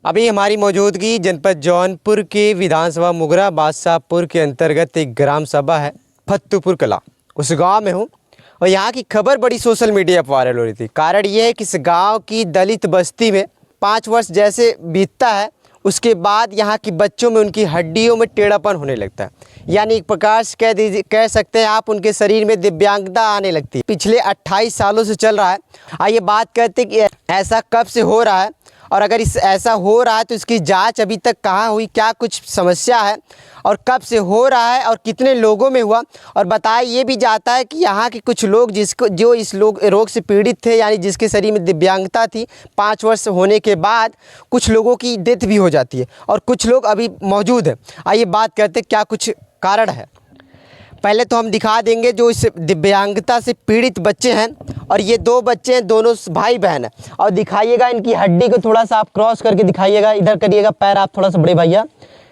अभी हमारी मौजूदगी जनपद जौनपुर के विधानसभा मुगरा बादशाहपुर के अंतर्गत एक ग्राम सभा है फत्तूपुर कला। उस गांव में हूँ और यहाँ की खबर बड़ी सोशल मीडिया पर वायरल हो रही थी। कारण ये है कि इस गांव की दलित बस्ती में 5 वर्ष जैसे बीतता है उसके बाद यहाँ की बच्चों में उनकी हड्डियों में टेढ़ापन होने लगता है। यानी एक प्रकार से कह सकते हैं आप उनके शरीर में दिव्यांगता आने लगती है। पिछले 28 सालों से चल रहा है। आइए बात करते हैं कि ऐसा कब से हो रहा है और अगर ऐसा हो रहा है तो इसकी जांच अभी तक कहाँ हुई, क्या कुछ समस्या है और कब से हो रहा है और कितने लोगों में हुआ। और बताया ये भी जाता है कि यहाँ के कुछ लोग जो इस रोग से पीड़ित थे, यानी जिसके शरीर में दिव्यांगता थी, 5 वर्ष होने के बाद कुछ लोगों की डेथ भी हो जाती है और कुछ लोग अभी मौजूद हैं। आइए बात करते हैं क्या कुछ कारण है। पहले तो हम दिखा देंगे जो इस दिव्यांगता से पीड़ित बच्चे हैं और ये 2 बच्चे हैं, दोनों भाई बहन हैं। और दिखाइएगा इनकी हड्डी को थोड़ा सा आप क्रॉस करके दिखाइएगा, इधर करिएगा पैर आप थोड़ा सा बड़े भैया।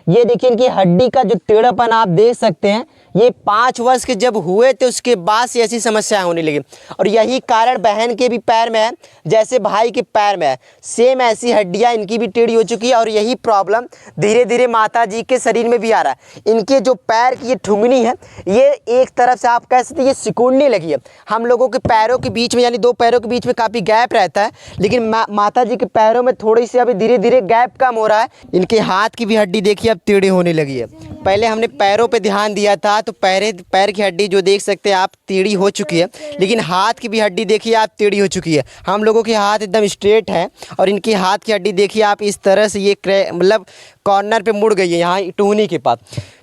ये देखिए इनकी हड्डी का जो टेढ़ापन आप देख सकते हैं। ये 5 वर्ष के जब हुए थे उसके बाद से ऐसी समस्याएं होने लगी और यही कारण बहन के भी पैर में है जैसे भाई के पैर में है। सेम ऐसी हड्डियां इनकी भी टेढ़ी हो चुकी है और यही प्रॉब्लम धीरे धीरे माता जी के शरीर में भी आ रहा है। इनके जो पैर की ये ठुंगनी है ये एक तरफ से आप कह सकते हैं ये सिकुड़ने लगी है। हम लोगों के पैरों के बीच में यानी 2 पैरों के बीच में काफ़ी गैप रहता है, लेकिन माता जी के पैरों में थोड़ी सी अभी धीरे धीरे गैप कम हो रहा है। इनके हाथ की भी हड्डी देखिए अब टेढ़ी होने लगी है। पहले हमने पैरों पे ध्यान दिया था तो पैर की हड्डी जो देख सकते हैं आप टेढ़ी हो चुकी है, लेकिन हाथ की भी हड्डी देखिए आप टेढ़ी हो चुकी है। हम लोगों के हाथ एकदम स्ट्रेट है और इनकी हाथ की हड्डी देखिए आप इस तरह से ये मतलब कॉर्नर पे मुड़ गई है यहाँ टूहनी के पास।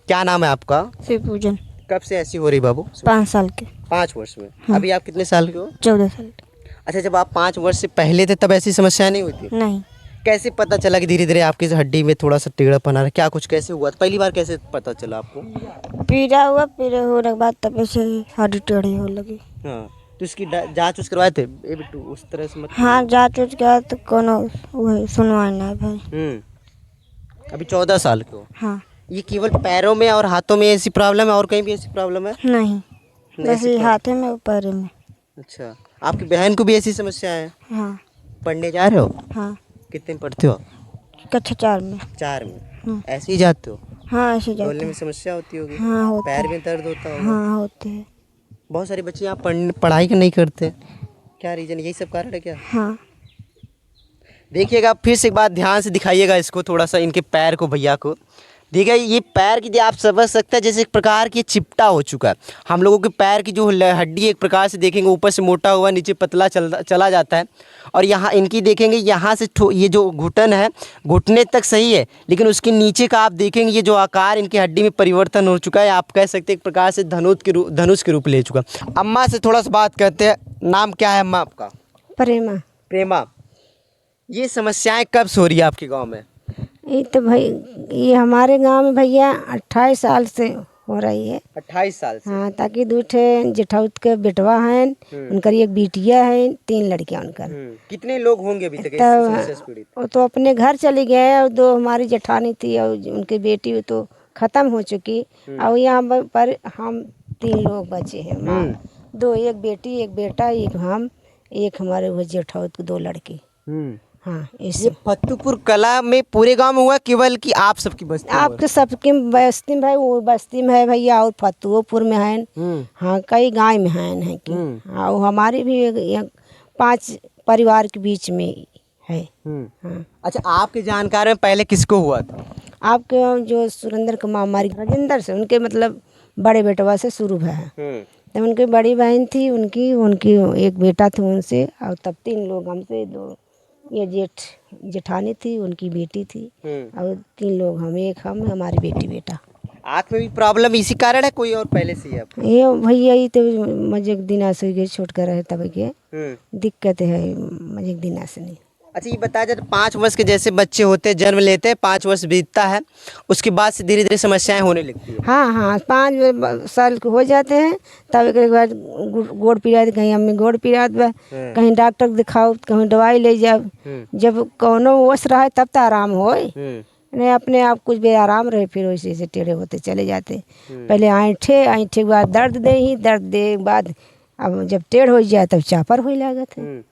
क्या नाम है आपका? शिव पूजन। कब से ऐसी हो रही बाबू? 5 साल के। 5 वर्ष में? हाँ। अभी आप कितने साल के हो? 14 साल के। अच्छा, जब आप 5 वर्ष से पहले थे तब ऐसी समस्या नहीं हुई थी? नहीं। कैसे पता चला कि धीरे धीरे आपकी हड्डी में थोड़ा सा टेढ़ापन आ रहा है? क्या कुछ कैसे हुआ? पहली बार कैसे पता चला आपको? पीड़ा हुआ, पीड़ा होने के बाद तब से हड्डी टेढ़ी होने लगी। हाँ, तो इसकी जांच उस करवाए थे? ए बिट्टू उस तरह से मत। हाँ, जांच उच किया तो कोनो वही सुनवाई नहीं भाई। अभी 14 साल के हो? हाँ। ये केवल पैरों में और हाथों में ऐसी प्रॉब्लम है और कहीं भी ऐसी प्रॉब्लम है? नहीं, बस ये हाथे में और पैर में। अच्छा, आपकी बहन को भी ऐसी समस्या है? हाँ। पढ़ने जा रहे हो? हाँ। कितने में पढ़ते हो? कक्षा 4 में। 4 में? ऐसे ही जाते हो? हाँ, ऐसे जाते। बोलने में समस्या होती होगी? हाँ, होता है। पैर में दर्द होता होगा? हाँ, होते हैं। बहुत सारे बच्चे यहाँ पढ़ाई नहीं करते, क्या रीज़न? यही सब कारण है क्या? हाँ। देखिएगा फिर से एक बार ध्यान से दिखाइएगा इसको, थोड़ा सा इनके पैर को भैया को देखिए। ये पैर की आप समझ सकते हैं जैसे एक प्रकार की चिपटा हो चुका है। हम लोगों के पैर की जो हड्डी एक प्रकार से देखेंगे ऊपर से मोटा हुआ नीचे पतला चला जाता है और यहाँ इनकी देखेंगे यहाँ से ये जो घुटन है घुटने तक सही है, लेकिन उसके नीचे का आप देखेंगे ये जो आकार इनकी हड्डी में परिवर्तन हो चुका है। आप कह सकते हैं एक प्रकार से धनुष के रूप ले चुका। अम्मा से थोड़ा सा बात करते हैं। नाम क्या है अम्मा आपका? प्रेमा। प्रेमा, ये समस्याएं कब से हो रही है आपके गाँव में? ये तो भाई ये हमारे गांव में भैया 28 साल से हो रही है। 28 साल से? हाँ, ताकि 2 जेठाउत के बेटवा हैं, उनकर एक बिटिया है, 3 लड़कियां उनकर। कितने लोग होंगे अभी तक पीड़ित? वो तो अपने घर चली गए और 2 हमारी जेठानी थी और उनकी बेटी तो ख़त्म हो चुकी और यहाँ पर हम 3 लोग बचे हैं। 2, एक बेटी एक बेटा, एक हम, एक हमारे वो जेठाउत के 2 लड़की। हाँ, ये फत्तूपुर कला में पूरे गांव में हुआ केवल कि आप सबकी बस्ती? आपके सबकी बस्ती में भाई, वो बस्ती में है भैया और फतुपुर में है। हाँ, कई गांव में है कि हाँ, वो हमारी भी 5 परिवार के बीच में है। हाँ। अच्छा, आपके जानकार में पहले किसको हुआ था? आपके जो सुरेंद्र के मामा राजेंद्र से, उनके मतलब बड़े बेटवा से शुरू है। तब उनकी बड़ी बहन थी, उनकी एक बेटा था उनसे, और तब 3 लोग हमसे, 2 ये जेठानी थी, उनकी बेटी थी और 3 लोग हम, एक हम, हमारी बेटी बेटा। आँख में भी प्रॉब्लम इसी कारण है कोई और पहले से ही आपको? ये भैया ये तो मुझे एक दिन से गए छोट कर रहे तब के दिक्कत है, मुझे एक दिन से नहीं। अच्छा, ये बताया जाए 5 वर्ष के जैसे बच्चे होते हैं, जन्म लेते हैं, 5 वर्ष बीतता है उसके बाद से धीरे धीरे समस्याएं होने लगती है? हाँ हाँ, 5 साल के हो जाते हैं तब एक बार गोड़ पीड़ा, कहीं अम्मी गोड़ पीड़ा, कहीं डॉक्टर दिखाओ, कहीं दवाई ले जाओ। जब कोनो वश रहा तब तो आराम हो, नहीं अपने आप कुछ भी आराम रहे, फिर वैसे से टेढ़े होते चले जाते। पहले ऐंठे के बाद दर्द दे के बाद अब जब टेढ़ हो जाए तब चापर हो लागत है।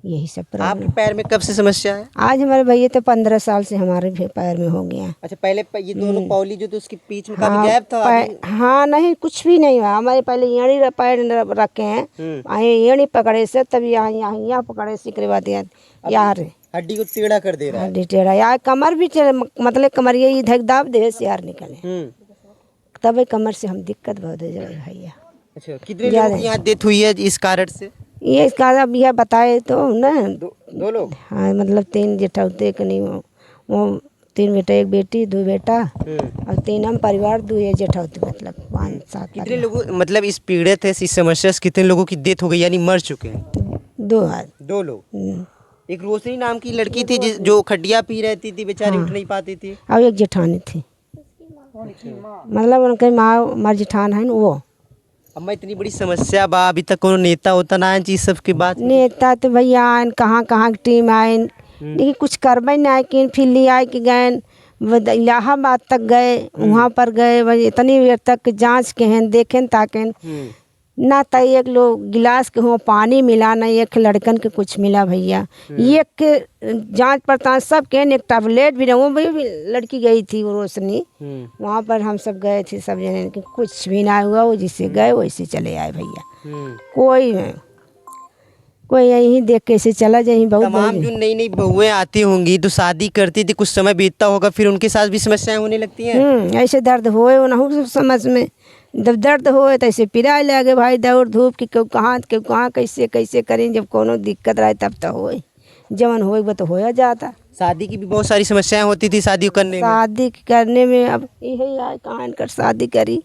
यही सब आपके प्रॉब्लम। पैर में कब से समस्या है? आज हमारे भैया तो 15 साल से हमारे भी पैर में हो गया। अच्छा, पहले ये दोनों पौली जो तो उसके बीच में काफी गैप था। हाँ नहीं कुछ भी नहीं हुआ हमारे, पहले एड़ी पैर रखे हैं, एड़ी पकड़े से तभी यहाँ पकड़े से के बाद यार हड्डी को टेढ़ा कर दे रहा है। हड्डी टेढ़ा यार, कमर भी मतलब कमर ये इधर दाब दे से यार निकले, तब कमर से हम दिक्कत बहुत हो जाए भैया। अच्छा, कितने लोगों की यहाँ डेथ हुई है इस कारण से? ये इसका अब यह बताए तो ना, दो लोग। हाँ मतलब 3 जेठौते कनी वो 3 बेटा 1 बेटी 2 बेटा और 3 हम परिवार 2 ये जेठौते, मतलब 5-7। कितने लोगों मतलब इस पीड़ित है इस समस्या से कितने लोगों की डेथ हो गई यानी मर चुके हैं? 2 लोग। एक रोशनी नाम की लड़की थी जो खड्डिया पी रहती थी, बेचारी उठ नहीं पाती थी। और एक जेठानी थी, मतलब उनके माँ मर जेठान है वो। अब मैं इतनी बड़ी समस्या बा, अभी तक कोनो नेता होता ना है चीज सब की बात। नेता तो भैया आए, कहाँ कहाँ की टीम आए, लेकिन कुछ करबे नहीं आए कि फिर ले आए कि गए इलाहाबाद तक गए, वहाँ पर गए भाई इतनी देर तक जांच के हैं देखें ताकि ना तो एक लोग गिलास के हो पानी मिला, ना एक लड़कन के कुछ मिला भैया। एक के जांच पड़ताल सब के एक टैबलेट भी वो भी लड़की गई थी वो रोशनी, वहाँ पर हम सब गए थे सब जने, कि कुछ भी ना हुआ, वो जिससे गए वैसे चले आए भैया। कोई यहीं देख के ऐसे चला जाए। बहुत तमाम जो नई नई बहुएं आती होंगी तो शादी करती थी, कुछ समय बीतता होगा फिर उनके साथ भी समस्याएं होने लगती हैं। ऐसे दर्द होए ना समझ में, जब दर्द होए तो ऐसे पिराए लगे भाई दौड़ धूप कि क्यों कहाँ कैसे कैसे करें, जब कोनो दिक्कत रहे तब तो होए, जवन होए वो तो होया जाता। शादी की भी बहुत सारी समस्याएं होती थी शादी करने में अब यही आए कहाँ कर शादी करी,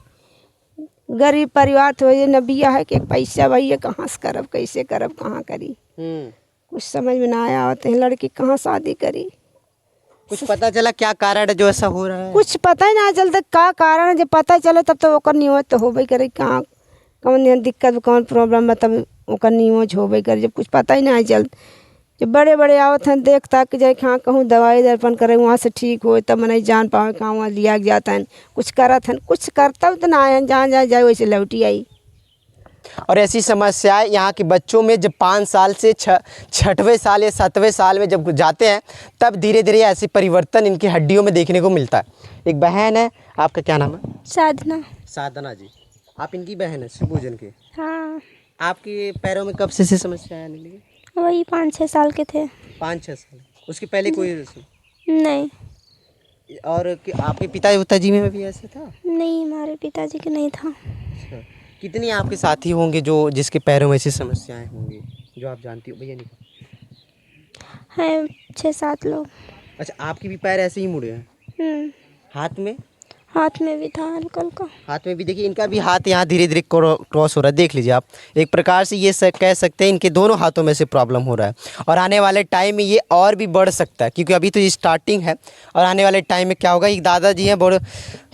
गरीब परिवार तो ये नबिया है कि पैसा भैया कहाँ से करब कैसे करब कहाँ करी, कुछ समझ में ना आया होते हैं, लड़की कहाँ शादी करी। कुछ पता चला क्या कारण है जो ऐसा हो रहा है? कुछ पता ही ना चलता क्या कारण है, जब पता चले तब तो ओकर नहीं हो तो होबे करे, कहाँ कौन दिक्कत कौन प्रॉब्लम है तब ओकर नहीं हो होबे करे, जब कुछ पता ही ना चल। जब बड़े बड़े आवत हैं देख ताक जाए कहाँ कहूँ दवाई दर्पण करे वहाँ से ठीक हो तब नहीं जान पावे कहाँ वहाँ लिया जाता है, कुछ करत हैं कुछ करता तो ना आए, जहाँ जहाँ जाए वैसे लौटी आई। और ऐसी समस्याएं यहाँ के बच्चों में जब 5 साल से 6वें साल या 7वें साल में जब जाते हैं तब धीरे धीरे ऐसी परिवर्तन इनकी हड्डियों में देखने को मिलता है। एक बहन है, आपका क्या नाम है? साधना। साधना जी, आप इनकी बहन है शिवभोजन के? हाँ। आपके पैरों में कब से समस्या आने लगी? वही 5-6 साल के थे। 5-6 साल, उसके पहले कोई नहीं। और आपके पिताजी में भी ऐसा था? नहीं, हमारे पिताजी के नहीं था। अच्छा, कितने आपके साथी होंगे जो जिसके पैरों में ऐसी समस्याएं होंगी जो आप जानती हो? भैया नहीं हैं 6-7 लोग। अच्छा, आपके भी पैर ऐसे ही मुड़े हैं? हाथ में भी था हल्का हल्का। हाथ में भी देखिए, इनका भी हाथ यहाँ धीरे धीरे क्रॉस हो रहा है, देख लीजिए आप। एक प्रकार से ये कह सकते हैं इनके दोनों हाथों में से प्रॉब्लम हो रहा है और आने वाले टाइम में ये और भी बढ़ सकता है क्योंकि अभी तो ये स्टार्टिंग है और आने वाले टाइम में क्या होगा। एक दादाजी हैं, बड़े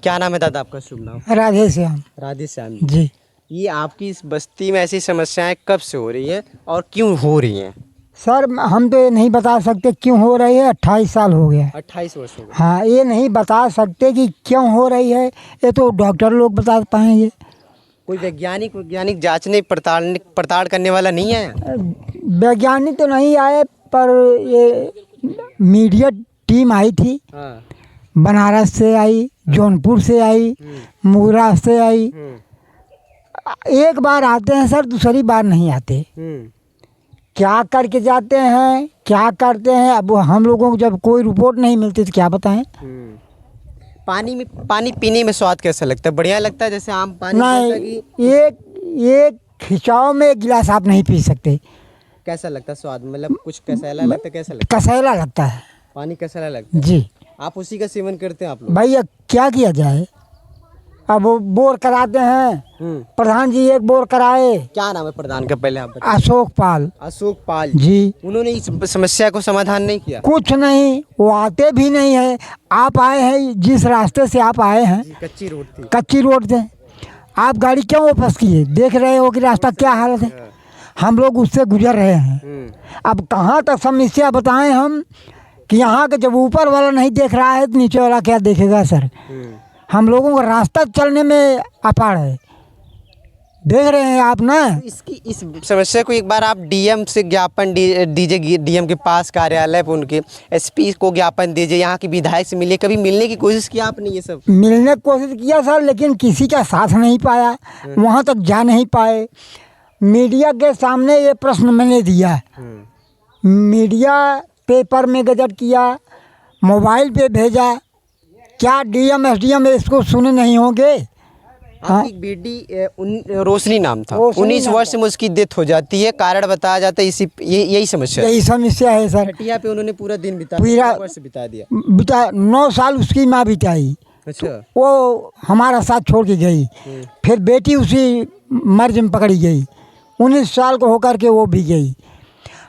क्या नाम है दादा आपका? शुभ नाम? राधे श्याम। राधे श्याम जी। ये आपकी इस बस्ती में ऐसी समस्याएं कब से हो रही हैं और क्यों हो रही हैं? सर हम तो ये नहीं बता सकते क्यों हो रही है, 28 साल हो गया। 28 वर्ष हो गए। हाँ, ये नहीं बता सकते कि क्यों हो रही है, ये तो डॉक्टर लोग बता पाएंगे। कोई वैज्ञानिक जांचने पड़ताल करने वाला नहीं है? वैज्ञानिक तो नहीं आए पर ये मीडिया टीम आई थी। हाँ। बनारस से आई, जौनपुर से आई, मुगरा से आई। एक बार आते हैं सर, दूसरी बार नहीं आते। क्या करके जाते हैं क्या करते हैं, अब हम लोगों को जब कोई रिपोर्ट नहीं मिलती तो क्या बताएं। पानी पीने में स्वाद कैसा लगता है? बढ़िया लगता है जैसे आम पानी? नहीं, एक खिंचाव में 1 गिलास आप नहीं पी सकते। कैसा लगता है स्वाद? मतलब कुछ कसैला लगता है? कैसा लगता है? कसैला लगता है। पानी कसैला लगता है जी। आप उसी का सेवन करते हैं आप लोग? भैया क्या किया जाए, अब वो बोर कराते हैं। प्रधान जी एक बोर कराए। क्या नाम है प्रधान का? पहले आप बताइए। अशोक पाल जी। उन्होंने इस समस्या को समाधान नहीं किया? कुछ नहीं, वो आते भी नहीं है। आप आए हैं जिस रास्ते से आप आए हैं, कच्ची रोड थी। कच्ची रोड से आप गाड़ी क्यों वापस किए? देख रहे हो कि रास्ता क्या हालत है। हम लोग उससे गुजर रहे हैं। अब कहाँ तक समस्या बताएं हम कि यहाँ के जब ऊपर वाला नहीं देख रहा है तो नीचे वाला क्या देखेगा सर। हम लोगों का रास्ता चलने में अपार है। देख रहे हैं आप ना। इसकी इस समस्या को एक बार आप डीएम से ज्ञापन दीजिए, डीएम के पास कार्यालय पर उनके एसपी को ज्ञापन दीजिए, यहाँ के विधायक से मिलिए, कभी मिलने की कोशिश की आपने ये सब? मिलने की कोशिश किया सर, लेकिन किसी का साथ नहीं पाया, वहाँ तक जा नहीं पाए। मीडिया के सामने ये प्रश्न मैंने दिया, मीडिया पेपर में गजट किया, मोबाइल पे भेजा, क्या डीएम एसडीएम इसको सुने नहीं होंगे? आपकी बेटी रोशनी नाम था, रोशनी 19 नाम वर्ष में उसकी डेथ हो जाती है, कारण बताया जाता है यही समस्या है। यही समस्या है सर। खटिया पे उन्होंने पूरा दिन पूरा वर्ष बिता दिया। बिता 9 साल उसकी माँ बिताई, अच्छा। वो हमारा साथ छोड़ के गई, फिर बेटी उसी मर्ज में पकड़ी गई, 19 साल को होकर के वो भी गई।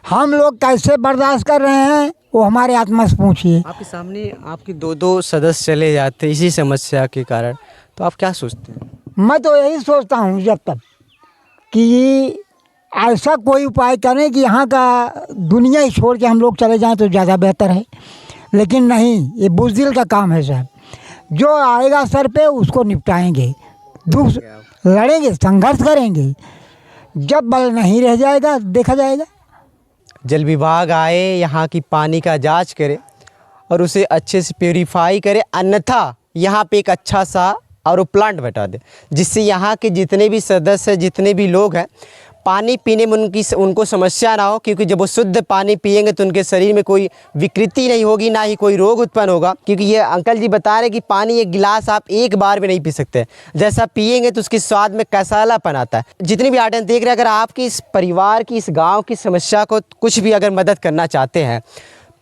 हम लोग कैसे बर्दाश्त कर रहे हैं वो हमारे आत्मा से पूछिए। आपके सामने आपके 2 सदस्य चले जाते इसी समस्या के कारण, तो आप क्या सोचते हैं? मैं तो यही सोचता हूँ जब तक कि ऐसा कोई उपाय करें कि यहाँ का दुनिया ही छोड़ के हम लोग चले जाएं तो ज़्यादा बेहतर है, लेकिन नहीं, ये बुज़दिल का काम है साहब। जो आएगा सर पे उसको निपटाएंगे, दुख लड़ेंगे, संघर्ष करेंगे, जब बल नहीं रह जाएगा देखा जाएगा। जल विभाग आए, यहाँ की पानी का जांच करे और उसे अच्छे से प्योरीफाई करे, अन्यथा यहाँ पे एक अच्छा सा आरओ प्लांट बैठा दे, जिससे यहाँ के जितने भी सदस्य, जितने भी लोग हैं, पानी पीने में उनको समस्या ना हो, क्योंकि जब वो शुद्ध पानी पिएंगे तो उनके शरीर में कोई विकृति नहीं होगी, ना ही कोई रोग उत्पन्न होगा। क्योंकि ये अंकल जी बता रहे कि पानी एक गिलास आप एक बार भी नहीं पी सकते, जैसा पिएंगे तो उसके स्वाद में कैसालापन आता है। जितनी भी ऑडियंस देख रहे हैं, अगर आपकी इस परिवार की, इस गाँव की समस्या को कुछ भी अगर मदद करना चाहते हैं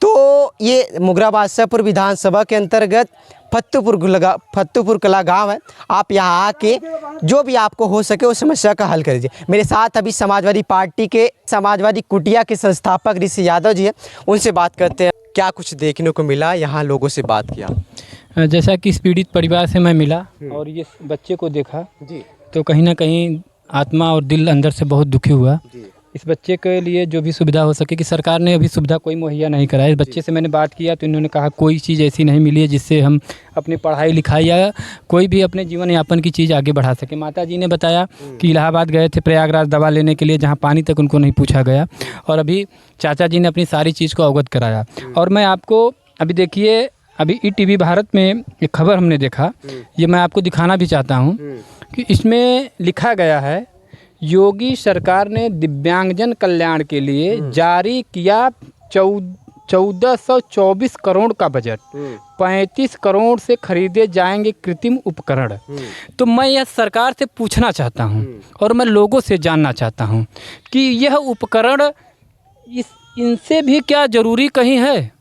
तो ये मुगरा बादशाहपुर विधानसभा के अंतर्गत फत्तूपुर कला गांव है। आप यहाँ आके जो भी आपको हो सके उस समस्या का हल करिए। मेरे साथ अभी समाजवादी पार्टी के समाजवादी कुटिया के संस्थापक ऋषि यादव जी हैं, उनसे बात करते हैं क्या कुछ देखने को मिला, यहाँ लोगों से बात किया। जैसा कि इस पीड़ित परिवार से मैं मिला और ये बच्चे को देखा जी, तो कहीं ना कहीं आत्मा और दिल अंदर से बहुत दुखी हुआ। इस बच्चे के लिए जो भी सुविधा हो सके, कि सरकार ने अभी सुविधा कोई मुहैया नहीं कराई। इस बच्चे से मैंने बात किया तो इन्होंने कहा कोई चीज़ ऐसी नहीं मिली है जिससे हम अपनी पढ़ाई लिखाई या कोई भी अपने जीवन यापन की चीज़ आगे बढ़ा सके। माता जी ने बताया कि इलाहाबाद गए थे प्रयागराज दवा लेने के लिए, जहाँ पानी तक उनको नहीं पूछा गया, और अभी चाचा जी ने अपनी सारी चीज़ को अवगत कराया। और मैं आपको अभी देखिए, अभी ईटीवी भारत में एक खबर हमने देखा, ये मैं आपको दिखाना भी चाहता हूँ कि इसमें लिखा गया है, योगी सरकार ने दिव्यांगजन कल्याण के लिए जारी किया 1424 करोड़ का बजट, 35 करोड़ से खरीदे जाएंगे कृत्रिम उपकरण। तो मैं यह सरकार से पूछना चाहता हूं और मैं लोगों से जानना चाहता हूं कि यह उपकरण इनसे भी क्या ज़रूरी कहीं है?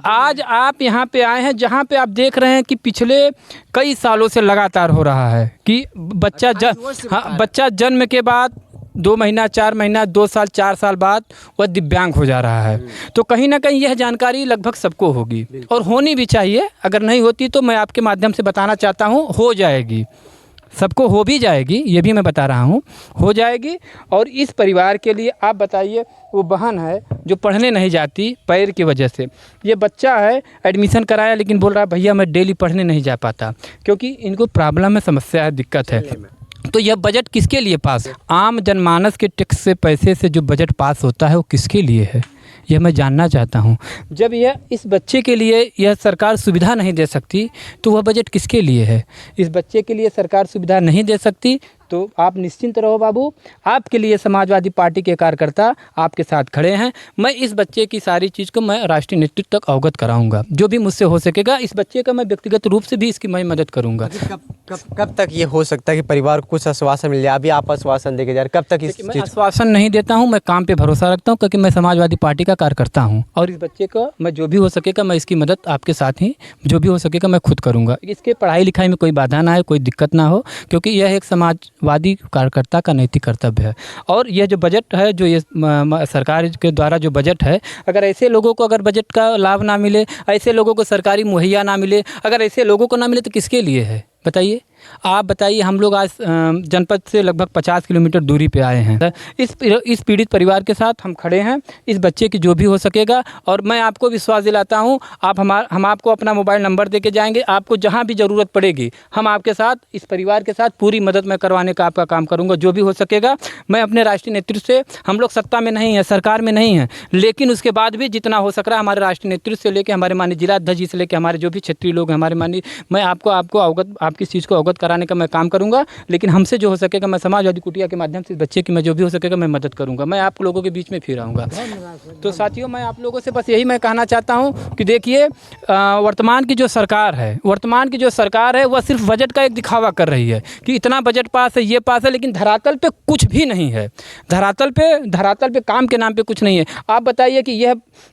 आज आप यहाँ पे आए हैं जहाँ पे आप देख रहे हैं कि पिछले कई सालों से लगातार हो रहा है कि बच्चा जन्म के बाद 2 महीना, 4 महीना, 2 साल, 4 साल बाद वह दिव्यांग हो जा रहा है। तो कहीं ना कहीं यह जानकारी लगभग सबको होगी और होनी भी चाहिए। अगर नहीं होती तो मैं आपके माध्यम से बताना चाहता हूँ, हो जाएगी, सबको हो भी जाएगी, ये भी मैं बता रहा हूँ, हो जाएगी। और इस परिवार के लिए आप बताइए, वो बहन है जो पढ़ने नहीं जाती पैर की वजह से, ये बच्चा है एडमिशन कराया लेकिन बोल रहा है भैया मैं डेली पढ़ने नहीं जा पाता, क्योंकि इनको प्रॉब्लम है, समस्या है, दिक्कत है। तो यह बजट किसके लिए पास? आम जनमानस के टैक्स से पैसे से जो बजट पास होता है वो किसके लिए है, यह मैं जानना चाहता हूँ। जब यह इस बच्चे के लिए यह सरकार सुविधा नहीं दे सकती तो वह बजट किसके लिए है? इस बच्चे के लिए सरकार सुविधा नहीं दे सकती तो आप निश्चिंत रहो बाबू, आपके लिए समाजवादी पार्टी के कार्यकर्ता आपके साथ खड़े हैं। मैं इस बच्चे की सारी चीज़ को मैं राष्ट्रीय नेतृत्व तक अवगत कराऊंगा, जो भी मुझसे हो सकेगा। इस बच्चे का मैं व्यक्तिगत रूप से भी इसकी मैं मदद करूंगा। कब तक ये हो सकता है कि परिवार को कुछ आश्वासन मिल जाए? अभी आप आश्वासन देके जा रहे, कब तक इस मैं आश्वासन नहीं देता हूं, मैं काम पे भरोसा रखता हूं, क्योंकि मैं समाजवादी पार्टी का कार्यकर्ता हूं और इस बच्चे को मैं जो भी हो सकेगा मैं इसकी मदद आपके साथ ही जो भी हो सकेगा मैं खुद करूंगा। इसके पढ़ाई लिखाई में कोई बाधा ना आए, कोई दिक्कत ना हो, क्योंकि यह एक समाजवादी कार्यकर्ता का नैतिक कर्तव्य है। और यह जो बजट है, जो ये सरकार के द्वारा जो बजट है, अगर ऐसे लोगों को अगर बजट का लाभ ना मिले, ऐसे लोगों को सरकारी मुहैया ना मिले, अगर ऐसे लोगों को ना मिले तो किसके लिए है बताइए? आप बताइए, हम लोग आज जनपद से लगभग 50 किलोमीटर दूरी पे आए हैं। इस पीड़ित परिवार के साथ हम खड़े हैं, इस बच्चे की जो भी हो सकेगा। और मैं आपको विश्वास दिलाता हूँ, हम आपको अपना मोबाइल नंबर दे के जाएंगे। आपको जहाँ भी ज़रूरत पड़ेगी, हम आपके साथ, इस परिवार के साथ पूरी मदद मैं करवाने का आपका काम करूँगा, जो भी हो सकेगा। मैं अपने राष्ट्रीय नेतृत्व से, हम लोग सत्ता में नहीं हैं, सरकार में नहीं हैं, लेकिन उसके बाद भी जितना हो सक रहा है हमारे राष्ट्रीय नेतृत्व से लेकर हमारे माननीय जिला अध्यक्ष जी से लेकर हमारे जो भी क्षेत्रीय लोग हैं, हमारे माननीय, मैं आपको अवगत, आपकी चीज़ को अवगत कराने का मैं काम करूँगा। लेकिन हमसे जो हो सकेगा, मैं समाजवादी कुटिया के माध्यम से इस बच्चे की मैं जो भी हो सकेगा मैं मदद करूँगा। मैं आप लोगों के बीच में फिर आऊँगा। तो साथियों, मैं आप लोगों से बस यही मैं कहना चाहता हूँ कि देखिए, वर्तमान की जो सरकार है वह सिर्फ बजट का एक दिखावा कर रही है कि इतना बजट पास है, ये पास है, लेकिन धरातल पे कुछ भी नहीं है। धरातल पे काम के नाम पे कुछ नहीं है। आप बताइए कि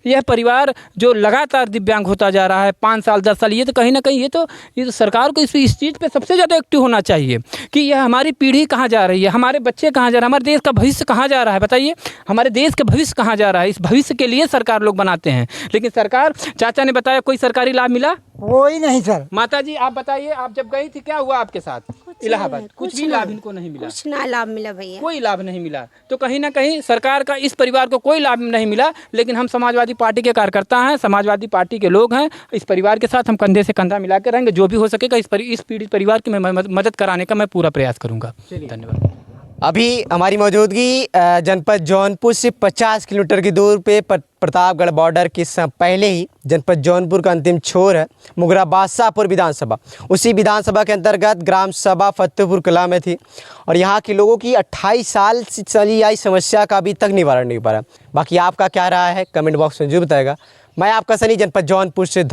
यह परिवार जो लगातार दिव्यांग होता जा रहा है 5 साल 10 साल, ये तो कहीं ना कहीं ये तो सरकार को इस चीज़ पे सबसे ज़्यादा एक्टिव होना चाहिए कि यह हमारी पीढ़ी कहाँ जा रही है, हमारे बच्चे कहाँ जा रहे हैं, हमारे देश का भविष्य कहाँ जा रहा है। बताइए, हमारे देश का भविष्य कहाँ जा रहा है। इस भविष्य के लिए सरकार लोग बनाते हैं, लेकिन सरकार, चाचा ने बताया, कोई सरकारी लाभ मिला? कोई नहीं सर। माता जी, आप बताइए, आप जब गई थी क्या हुआ आपके साथ इलाहाबाद? कुछ भी लाभ इनको नहीं मिला? कुछ ना लाभ मिला भैया, कोई लाभ नहीं मिला। तो कहीं ना कहीं सरकार का इस परिवार को कोई लाभ नहीं मिला। लेकिन हम समाजवादी पार्टी के कार्यकर्ता हैं, समाजवादी पार्टी के लोग हैं, इस परिवार के साथ हम कंधे से कंधा मिला के रहेंगे। जो भी हो सकेगा इस पीड़ित परिवार की मैं मदद कराने का मैं पूरा प्रयास करूँगा। धन्यवाद। अभी हमारी मौजूदगी जनपद जौनपुर से 50 किलोमीटर की दूर पे प्रतापगढ़ बॉर्डर के पहले ही जनपद जौनपुर का अंतिम छोर है मुगरा बादशाहपुर विधानसभा। उसी विधानसभा के अंतर्गत ग्राम सभा फतेहपुर कला में थी और यहाँ के लोगों की 28 साल से चली आई समस्या का अभी तक निवारण नहीं हो पा रहा। बाकी आपका क्या रहा है कमेंट बॉक्स में जरूर बताएगा। मैं आपका सनी, जनपद जौनपुर से।